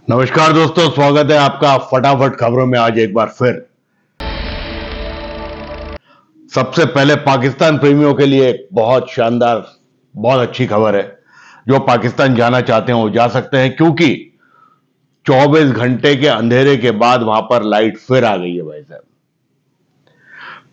नमस्कार दोस्तों, स्वागत है आपका फटाफट खबरों में। आज एक बार फिर सबसे पहले पाकिस्तान प्रेमियों के लिए एक बहुत शानदार, बहुत अच्छी खबर है। जो पाकिस्तान जाना चाहते हैं वो जा सकते हैं, क्योंकि 24 घंटे के अंधेरे के बाद वहां पर लाइट फिर आ गई है। भाई साहब,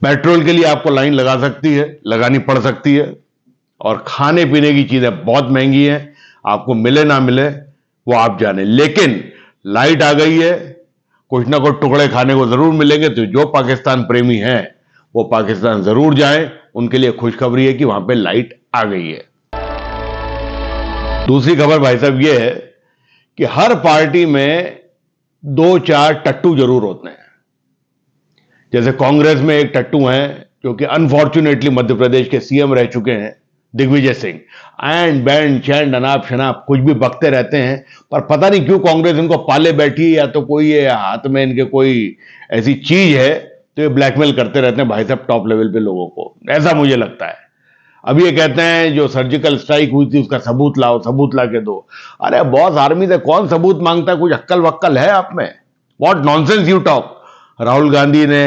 पेट्रोल के लिए आपको लाइन लगा सकती है, लगानी पड़ सकती है, और खाने पीने की चीजें बहुत महंगी हैं। आपको मिले ना मिले वो आप जाने, लेकिन लाइट आ गई है। कुछ ना कुछ टुकड़े खाने को जरूर मिलेंगे। तो जो पाकिस्तान प्रेमी हैं वो पाकिस्तान जरूर जाएं। उनके लिए खुशखबरी है कि वहां पे लाइट आ गई है। दूसरी खबर भाई साहब ये है कि हर पार्टी में 2-4 टट्टू जरूर होते हैं। जैसे कांग्रेस में एक टट्टू हैं जो कि अनफॉर्चुनेटली मध्य प्रदेश के सीएम रह चुके हैं, दिग्विजय सिंह। एंड बैंड चैंड अनाप शनाप कुछ भी बकते रहते हैं, पर पता नहीं क्यों कांग्रेस इनको पाले बैठी है, या तो कोई ये हाथ में इनके कोई ऐसी चीज है तो ये ब्लैकमेल करते रहते हैं भाई साहब टॉप लेवल पे लोगों को, ऐसा मुझे लगता है। अभी ये कहते हैं जो सर्जिकल स्ट्राइक हुई थी उसका सबूत लाओ, सबूत ला के दो। अरे बॉस, आर्मी से कौन सबूत मांगता है? कुछ अक्कल वक्कल है आप में? What nonsense you talk. Rahul Gandhi ने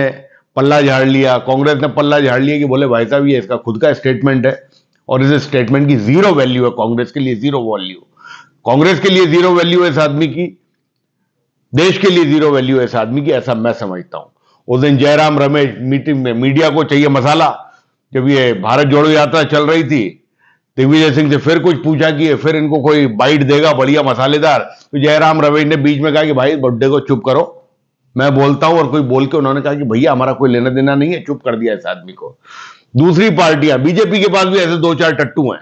पल्ला झाड़ लिया, कांग्रेस ने पल्ला झाड़ लिया कि बोले भाई साहब ये इसका खुद का स्टेटमेंट है और इस स्टेटमेंट की जीरो वैल्यू है। कांग्रेस के लिए जीरो वैल्यू, कांग्रेस के लिए जीरो वैल्यू है इस आदमी की, देश के लिए जीरो वैल्यू है इस आदमी की, ऐसा मैं समझता हूं। उस दिन जयराम रमेश मीटिंग में मीडिया को चाहिए मसाला, जब ये भारत जोड़ो यात्रा चल रही थी, दिग्विजय सिंह से फिर कुछ पूछा कि फिर इनको कोई बाइट देगा बढ़िया मसालेदार, तो जयराम रमेश ने बीच में कहा कि भाई बड्डे को चुप करो, मैं बोलता हूं। और कोई बोल के उन्होंने कहा कि भैया हमारा कोई लेना देना नहीं है, चुप कर दिया इस आदमी को। दूसरी पार्टियां, बीजेपी के पास भी ऐसे 2-4 टट्टू हैं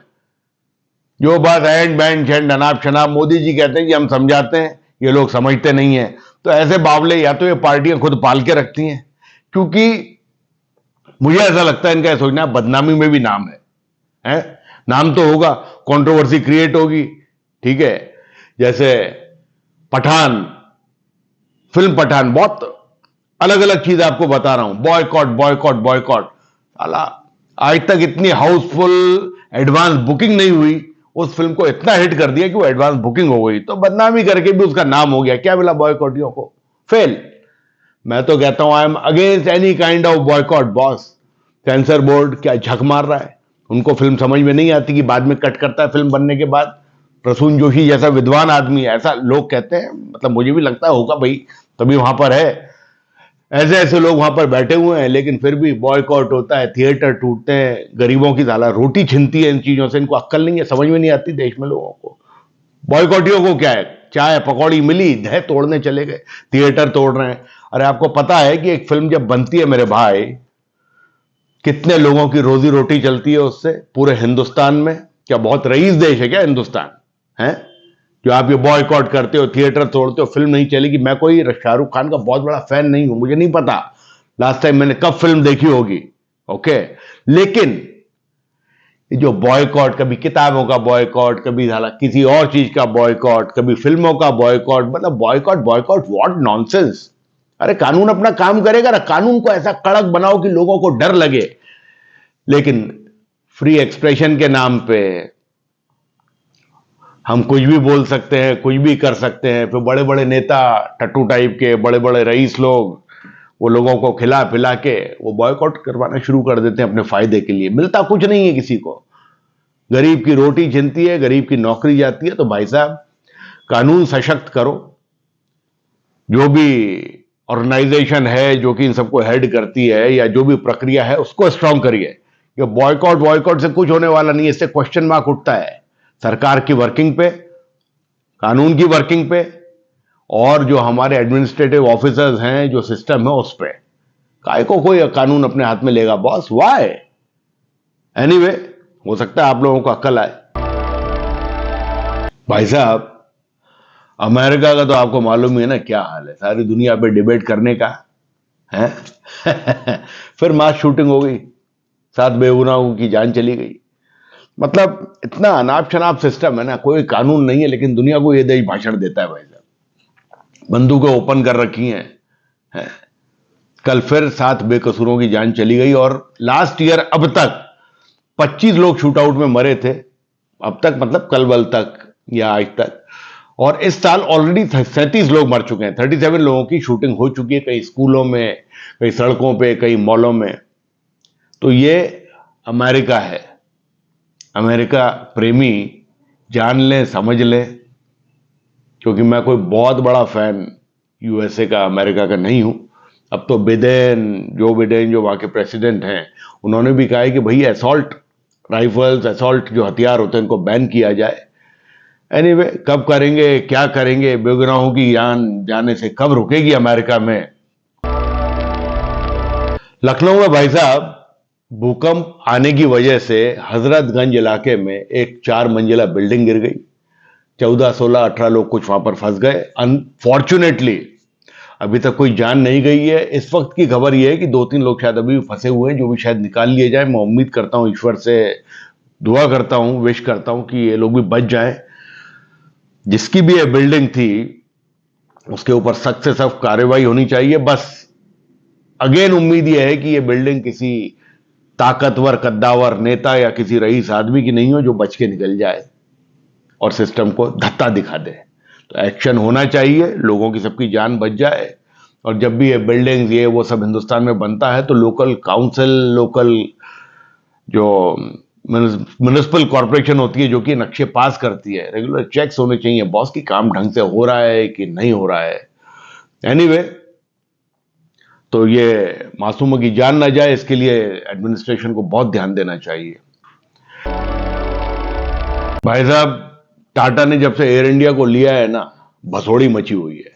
जो बस एंड बैंड झंड अनाप शनाप, मोदी जी कहते हैं कि हम समझाते हैं, ये लोग समझते नहीं है। तो ऐसे बावले या तो ये पार्टियां खुद पाल के रखती हैं, क्योंकि मुझे ऐसा लगता है इनका यह सोचना बदनामी में भी नाम है? नाम तो होगा, कंट्रोवर्सी क्रिएट होगी, ठीक है। जैसे पठान, फिल्म पठान, बहुत अलग अलग चीज आपको बता रहा हूं, बॉयकॉट बॉयकॉट बॉयकॉट। साला आज तक इतनी हाउसफुल एडवांस बुकिंग नहीं हुई, उस फिल्म को इतना हिट कर दिया कि वो एडवांस बुकिंग हो गई, तो बदनामी करके भी उसका नाम हो गया। क्या मिला बॉयकॉटियों को? फेल। मैं तो कहता हूं I am against any kind of boycott boss. Sensor board क्या झक मार रहा है? उनको फिल्म समझ में नहीं आती कि बाद में कट करता है फिल्म बनने के बाद। प्रसून जोशी जैसा विद्वान आदमी है, ऐसा लोग कहते हैं, मतलब मुझे भी लगता होगा भाई, तभी वहां पर है। ऐसे ऐसे लोग वहां पर बैठे हुए हैं, लेकिन फिर भी बॉयकॉट होता है, थिएटर टूटते हैं, गरीबों की साला रोटी छिनती है इन चीजों से। इनको अक्ल नहीं है, समझ में नहीं आती देश में लोगों को। बॉयकॉटियों को क्या है, चाय पकौड़ी मिली, दह तोड़ने चले गए, थिएटर तोड़ रहे हैं। अरे आपको पता है कि एक फिल्म जब बनती है मेरे भाई, कितने लोगों की रोजी रोटी चलती है उससे पूरे हिंदुस्तान में? क्या बहुत रईस देश है क्या हिंदुस्तान? है जो आप ये बॉयकॉट करते हो, थिएटर तोड़ते हो, फिल्म नहीं चलेगी। मैं कोई शाहरुख खान का बहुत बड़ा फैन नहीं हूं, मुझे नहीं पता लास्ट टाइम मैंने कब फिल्म देखी होगी, ओके। लेकिन ये जो बॉयकॉट, कभी किताबों का बॉयकॉट, कभी किसी और चीज का बॉयकॉट, कभी फिल्मों का बॉयकॉट, मतलब बॉयकॉट बॉयकॉट, व्हाट नॉनसेंस। अरे कानून अपना काम करेगा ना, कानून को ऐसा कड़क बनाओ कि लोगों को डर लगे। लेकिन फ्री एक्सप्रेशन के नाम पे हम कुछ भी बोल सकते हैं, कुछ भी कर सकते हैं। फिर बड़े बड़े नेता, टट्टू टाइप के बड़े बड़े रईस लोग, वो लोगों को खिला पिला के वो बॉयकॉट करवाना शुरू कर देते हैं अपने फायदे के लिए। मिलता कुछ नहीं है किसी को, गरीब की रोटी छिनती है, गरीब की नौकरी जाती है। तो भाई साहब, कानून सशक्त करो। जो भी ऑर्गेनाइजेशन है जो कि इन सबको हेड करती है, या जो भी प्रक्रिया है, उसको स्ट्रांग करिए। ये बॉयकॉट बॉयकॉट से कुछ होने वाला नहीं है। इससे क्वेश्चन मार्क उठता है सरकार की वर्किंग पे, कानून की वर्किंग पे, और जो हमारे एडमिनिस्ट्रेटिव ऑफिसर्स हैं, जो सिस्टम है, उस पे। काय को कोई कानून अपने हाथ में लेगा बॉस? वाई? एनीवे, हो सकता है आप लोगों को अक्ल आए। भाई साहब, अमेरिका का तो आपको मालूम ही है ना क्या हाल है, सारी दुनिया पे डिबेट करने का है। फिर मास शूटिंग हो गई, 7 बेगुनाहों की जान चली गई। मतलब इतना अनाप शनाप सिस्टम है ना, कोई कानून नहीं है, लेकिन दुनिया को ये देश भाषण देता है। भाई साहब, बंदूकें ओपन कर रखी हैं। कल फिर 7 बेकसूरों की जान चली गई, और लास्ट ईयर अब तक 25 लोग शूट आउट में मरे थे अब तक, मतलब कल बल तक या आज तक। और इस साल ऑलरेडी 37 लोग मर चुके हैं। 37 लोगों की शूटिंग हो चुकी है, कई स्कूलों में, कई सड़कों पे, कई मॉलों में। तो ये अमेरिका है। अमेरिका प्रेमी जान ले, समझ ले, क्योंकि मैं कोई बहुत बड़ा फैन यूएसए का, अमेरिका का नहीं हूं। अब तो जो बिडेन जो वहां के प्रेसिडेंट हैं, उन्होंने भी कहा है कि भाई असॉल्ट राइफल्स, असॉल्ट जो हथियार होते हैं, इनको बैन किया जाए। एनीवे, कब करेंगे, क्या करेंगे, बेगुनाहों की जान जाने से कब रुकेगी अमेरिका में। लखनऊ में भाई साहब भूकंप आने की वजह से हजरतगंज इलाके में एक 4 मंजिला बिल्डिंग गिर गई। 14, 16, 18 लोग कुछ वहां पर फंस गए। अनफॉर्चुनेटली अभी तक कोई जान नहीं गई है। इस वक्त की खबर यह है कि 2-3 लोग शायद अभी भी फंसे हुए हैं, जो भी शायद निकाल लिए जाए। मैं उम्मीद करता हूं, ईश्वर से दुआ करता हूं, विश करता हूं कि ये लोग भी बच जाएं। जिसकी भी ये बिल्डिंग थी, उसके ऊपर सख्त से सख्त कार्रवाई होनी चाहिए। बस अगेन उम्मीद यह है कि ये बिल्डिंग किसी ताकतवर कद्दावर नेता या किसी रईस आदमी की नहीं हो, जो बच के निकल जाए और सिस्टम को धत्ता दिखा दे। तो एक्शन होना चाहिए, लोगों की सबकी जान बच जाए। और जब भी ये बिल्डिंग्स ये वो सब हिंदुस्तान में बनता है, तो लोकल काउंसिल, लोकल जो म्युनिसिपल कॉरपोरेशन होती है, जो कि नक्शे पास करती है, रेगुलर चेक्स होने चाहिए बॉस की काम ढंग से हो रहा है कि नहीं हो रहा है। एनीवे, तो ये मासूमों की जान ना जाए, इसके लिए एडमिनिस्ट्रेशन को बहुत ध्यान देना चाहिए। भाई साहब, टाटा ने जब से एयर इंडिया को लिया है ना, भसोड़ी मची हुई है।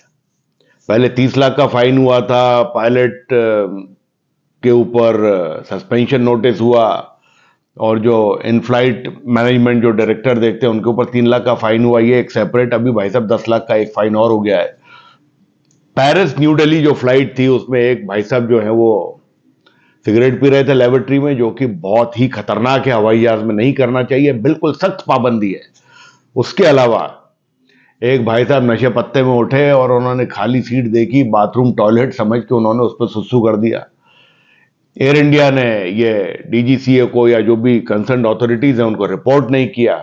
पहले 30 लाख का फाइन हुआ था, पायलट के ऊपर सस्पेंशन नोटिस हुआ, और जो इन फ्लाइट मैनेजमेंट जो डायरेक्टर देखते हैं, उनके ऊपर 3 लाख का फाइन हुआ। ये एक सेपरेट। अभी भाई साहब 10 लाख का एक फाइन और हो गया है। पेरिस न्यू दिल्ली जो फ्लाइट थी, उसमें एक भाई साहब जो है वो सिगरेट पी रहे थे लेबोरेटरी में, जो कि बहुत ही खतरनाक है, हवाई जहाज में नहीं करना चाहिए, बिल्कुल सख्त पाबंदी है। उसके अलावा एक भाई साहब नशे पत्ते में उठे और उन्होंने खाली सीट देखी, बाथरूम टॉयलेट समझ के उन्होंने उस पर सुसु कर दिया। एयर इंडिया ने ये डीजीसीए को या जो भी कंसर्न अथॉरिटीज हैं उनको रिपोर्ट नहीं किया।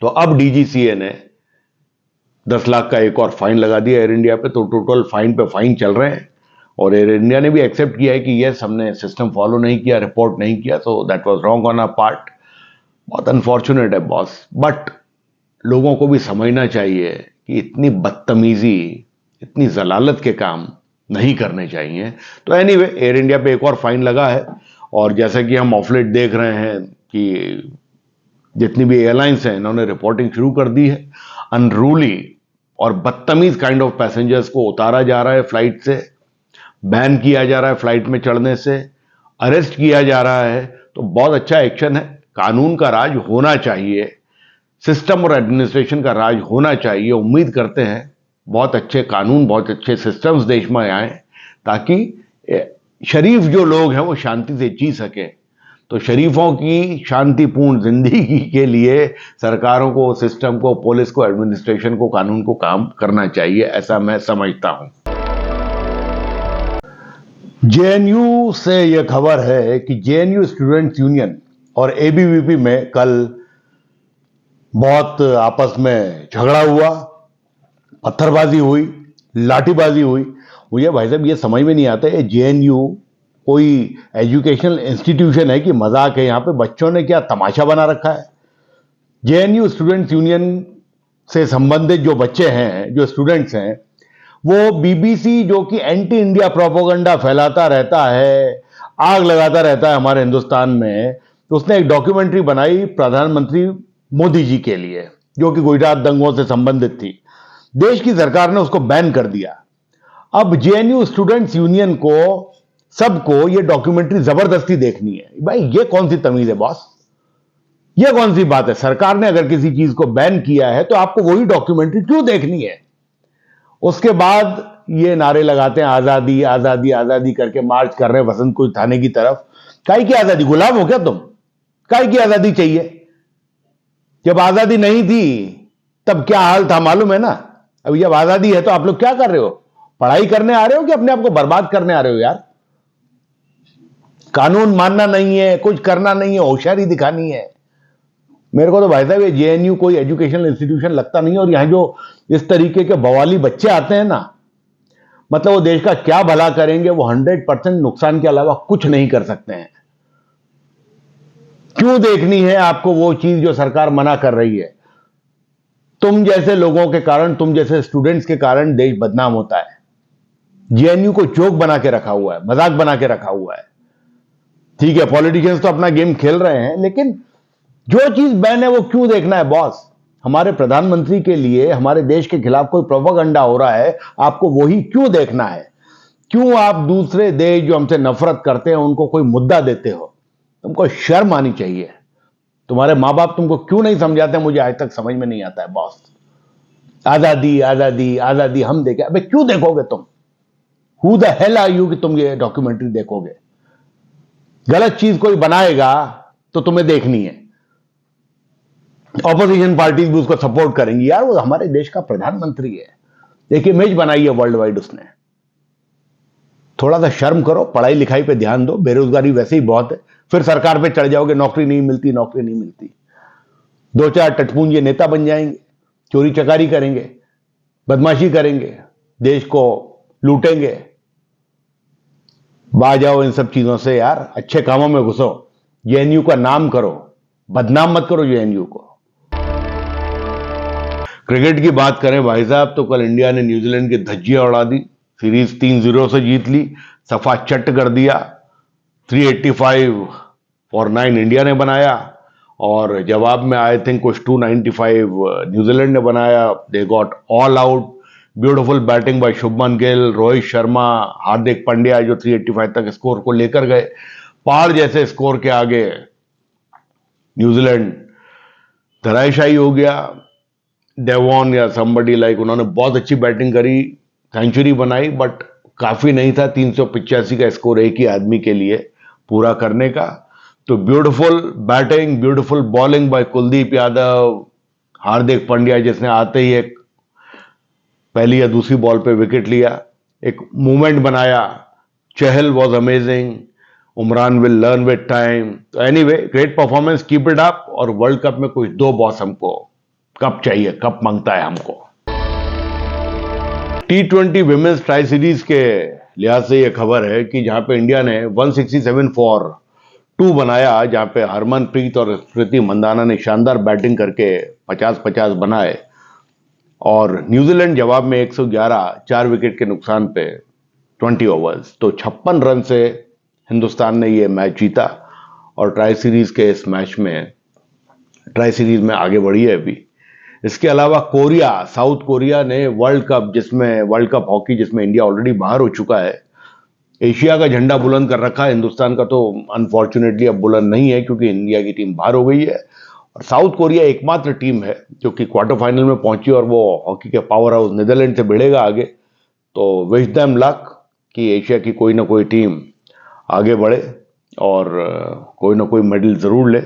तो अब डीजीसीए ने 10 लाख का एक और फाइन लगा दिया एयर इंडिया पे। तो टोटल फाइन पे फाइन चल रहे हैं, और एयर इंडिया ने भी एक्सेप्ट किया है कि यस, हमने सिस्टम फॉलो नहीं किया, रिपोर्ट नहीं किया, so that was wrong on our part. बहुत अनफॉर्चुनेट है बॉस, बट लोगों को भी समझना चाहिए कि इतनी बदतमीजी, इतनी जलालत के काम नहीं करने चाहिए। तो एनीवे, एयर इंडिया पे एक और फाइन लगा है। और जैसा कि हम ऑफ लेट देख रहे हैं कि जितनी भी एयरलाइंस हैं, इन्होंने रिपोर्टिंग शुरू कर दी है। अनरूली और बदतमीज काइंड ऑफ पैसेंजर्स को उतारा जा रहा है फ्लाइट से, बैन किया जा रहा है फ्लाइट में चढ़ने से, अरेस्ट किया जा रहा है। तो बहुत अच्छा एक्शन है। कानून का राज होना चाहिए, सिस्टम और एडमिनिस्ट्रेशन का राज होना चाहिए। उम्मीद करते हैं बहुत अच्छे कानून, बहुत अच्छे सिस्टम्स देश में आए, ताकि शरीफ जो लोग हैं वो शांति से जी सके। तो शरीफों की शांतिपूर्ण जिंदगी के लिए सरकारों को, सिस्टम को, पुलिस को, एडमिनिस्ट्रेशन को, कानून को काम करना चाहिए, ऐसा मैं समझता हूं। जेएनयू से यह खबर है कि जेएनयू स्टूडेंट्स यूनियन और एबीवीपी में कल बहुत आपस में झगड़ा हुआ, पत्थरबाजी हुई, लाठीबाजी हुई। मुझे भाई साहब ये समझ में नहीं आता है, जेएनयू कोई एजुकेशनल इंस्टीट्यूशन है कि मजाक है? यहां पे बच्चों ने क्या तमाशा बना रखा है? जेएनयू स्टूडेंट्स यूनियन से संबंधित जो बच्चे हैं, जो स्टूडेंट्स हैं, वो बीबीसी जो कि एंटी इंडिया प्रोपेगेंडा फैलाता रहता है, आग लगाता रहता है हमारे हिंदुस्तान में, तो उसने एक डॉक्यूमेंट्री बनाई प्रधानमंत्री मोदी जी के लिए, जो कि गुजरात दंगों से संबंधित थी। देश की सरकार ने उसको बैन कर दिया। अब जेएनयू स्टूडेंट्स यूनियन को, सबको ये डॉक्यूमेंट्री जबरदस्ती देखनी है। भाई ये कौन सी तमीज है बॉस? ये कौन सी बात है? सरकार ने अगर किसी चीज को बैन किया है तो आपको वही डॉक्यूमेंट्री क्यों देखनी है? उसके बाद ये नारे लगाते हैं आजादी आजादी आजादी करके, मार्च कर रहे हैं वसंत कुंज थाने की तरफ। काहे की आजादी? गुलाम हो क्या तुम? काहे की आजादी चाहिए? जब आजादी नहीं थी तब क्या हाल था मालूम है ना। अभी जब आजादी है तो आप लोग क्या कर रहे हो? पढ़ाई करने आ रहे हो कि अपने आप को बर्बाद करने आ रहे हो? यार, कानून मानना नहीं है, कुछ करना नहीं है, होशियारी दिखानी है। मेरे को तो भाई साहब ये जेएनयू कोई एजुकेशनल इंस्टीट्यूशन लगता नहीं है। और यहां जो इस तरीके के बवाली बच्चे आते हैं ना, मतलब वो देश का क्या भला करेंगे, वो 100% नुकसान के अलावा कुछ नहीं कर सकते हैं। क्यों देखनी है आपको वो चीज जो सरकार मना कर रही है? तुम जैसे लोगों के कारण, तुम जैसे स्टूडेंट्स के कारण देश बदनाम होता है। जेएनयू को जोक बना के रखा हुआ है, मजाक बना के रखा हुआ है। ठीक है, पॉलिटिशियंस तो अपना गेम खेल रहे हैं, लेकिन जो चीज बैन है वो क्यों देखना है बॉस? हमारे प्रधानमंत्री के लिए हमारे देश के खिलाफ कोई प्रोपेगेंडा हो रहा है, आपको वही क्यों देखना है? क्यों आप दूसरे देश जो हमसे नफरत करते हैं उनको कोई मुद्दा देते हो? तुमको शर्म आनी चाहिए। तुम्हारे मां बाप तुमको क्यों नहीं समझाते, मुझे आज तक समझ में नहीं आता है बॉस। आजादी आजादी आजादी हम देखे, अबे क्यों देखोगे तुम? Who the hell are you कि तुम ये डॉक्यूमेंट्री देखोगे? गलत चीज कोई बनाएगा तो तुम्हें देखनी है। ऑपोजिशन पार्टीज भी उसको सपोर्ट करेंगी। यार वो हमारे देश का प्रधानमंत्री है, एक इमेज बनाई है वर्ल्ड वाइड उसने। थोड़ा सा शर्म करो, पढ़ाई लिखाई पे ध्यान दो। बेरोजगारी वैसे ही बहुत है, फिर सरकार पे चढ़ जाओगे, नौकरी नहीं मिलती, नौकरी नहीं मिलती। दो चार टटपूंजे नेता बन जाएंगे, चोरी चकारी करेंगे, बदमाशी करेंगे, देश को लूटेंगे। बाज जाओ इन सब चीजों से यार, अच्छे कामों में घुसो। जेएनयू का नाम करो, बदनाम मत करो जेएनयू को। क्रिकेट की बात करें भाई साहब, तो कल इंडिया ने न्यूजीलैंड की धज्जियां उड़ा दी। सीरीज 3-0 से जीत ली, सफा चट कर दिया। 385 फॉर 9 इंडिया ने बनाया, और जवाब में आई थिंक कुछ 295 न्यूजीलैंड ने बनाया। They got all out. Beautiful batting by Shubman Gill, Rohit Sharma, Hardik Pandya जो 385 तक स्कोर को लेकर गए। पहाड़ जैसे स्कोर के आगे न्यूजीलैंड धराशायी हो गया। डेवॉन या समबडी लाइक, उन्होंने बहुत अच्छी बैटिंग करी, सेंचुरी बनाई, बट काफी नहीं था 385 का स्कोर एक ही आदमी के लिए पूरा करने का। तो beautiful batting, beautiful bowling by Kuldeep Yadav, Hardik Pandya जिसने आते ही एक पहली या दूसरी बॉल पे विकेट लिया, एक मूवमेंट बनाया। Chahal was amazing, Umran will learn with time. तो anyway, great performance, keep it up. और वर्ल्ड कप में कुछ दो बॉस हमको, कप चाहिए, कप मांगता है हमको। T20 विमेंस ट्राई सीरीज के लिहाज से यह खबर है कि जहां पे इंडिया ने 167 फॉर 2 बनाया, जहां पे हरमनप्रीत और स्मृति मंदाना ने शानदार बैटिंग करके 50-50 बनाए, और न्यूजीलैंड जवाब में 111, 4 विकेट के नुकसान पे 20 ओवर्स। तो 56 रन से हिंदुस्तान ने यह मैच जीता, और ट्राई सीरीज के इस मैच में, ट्राई सीरीज में आगे बढ़ी है अभी। इसके अलावा कोरिया, साउथ कोरिया ने वर्ल्ड कप हॉकी जिसमें इंडिया ऑलरेडी बाहर हो चुका है, एशिया का झंडा बुलंद कर रखा है। हिंदुस्तान का तो अनफॉर्चुनेटली अब बुलंद नहीं है, क्योंकि इंडिया की टीम बाहर हो गई है। और साउथ कोरिया एकमात्र टीम है जो कि क्वार्टर फाइनल में पहुंची, और वो हॉकी के पावर हाउस नीदरलैंड से भिड़ेगा आगे। तो विश देम लक कि एशिया की कोई ना कोई टीम आगे बढ़े और कोई ना कोई मेडल जरूर ले।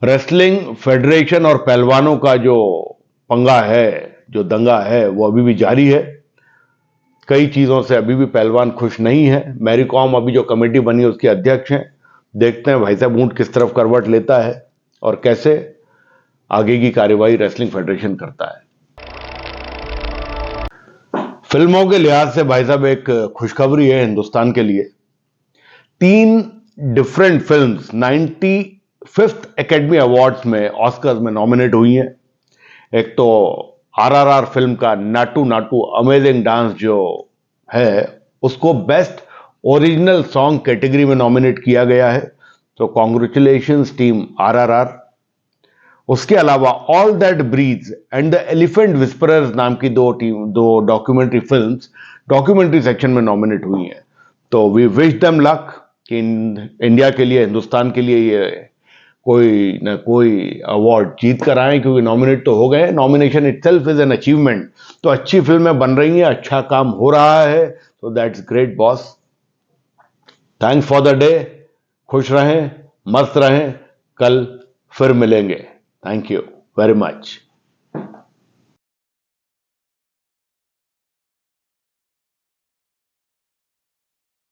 रेसलिंग फेडरेशन और पहलवानों का जो पंगा है, जो दंगा है, वो अभी भी जारी है। कई चीजों से अभी भी पहलवान खुश नहीं है। मैरी कॉम अभी जो कमेटी बनी है उसकी अध्यक्ष हैं। देखते हैं भाई साहब ऊंट किस तरफ करवट लेता है और कैसे आगे की कार्यवाही रेसलिंग फेडरेशन करता है। फिल्मों के लिहाज से भाई साहब एक खुशखबरी है हिंदुस्तान के लिए। 3 different films 95th academy awards में, ऑस्कर्स में नॉमिनेट हुई हैं। एक तो RRR फिल्म का नाटू नाटू अमेजिंग डांस जो है, उसको बेस्ट ओरिजिनल सॉन्ग कैटेगरी में नॉमिनेट किया गया है। तो कॉन्ग्रेचुलेशंस टीम RRR। उसके अलावा all that breathes and the elephant whisperers नाम की दो डॉक्यूमेंट्री फिल्म्स डॉक्यूमेंट्री सेक्शन में नॉमिनेट हुई हैं। तो वी विश देम लक कि इंडिया के लिए, हिंदुस्तान के लिए ये कोई ना कोई अवार्ड जीत कर आए, क्योंकि नॉमिनेट तो हो गए। Nomination itself is an achievement. तो अच्छी फिल्में बन रही हैं, अच्छा काम हो रहा है, तो that's great boss. Thanks for the day. खुश रहें, मस्त रहें, कल फिर मिलेंगे। Thank you very much.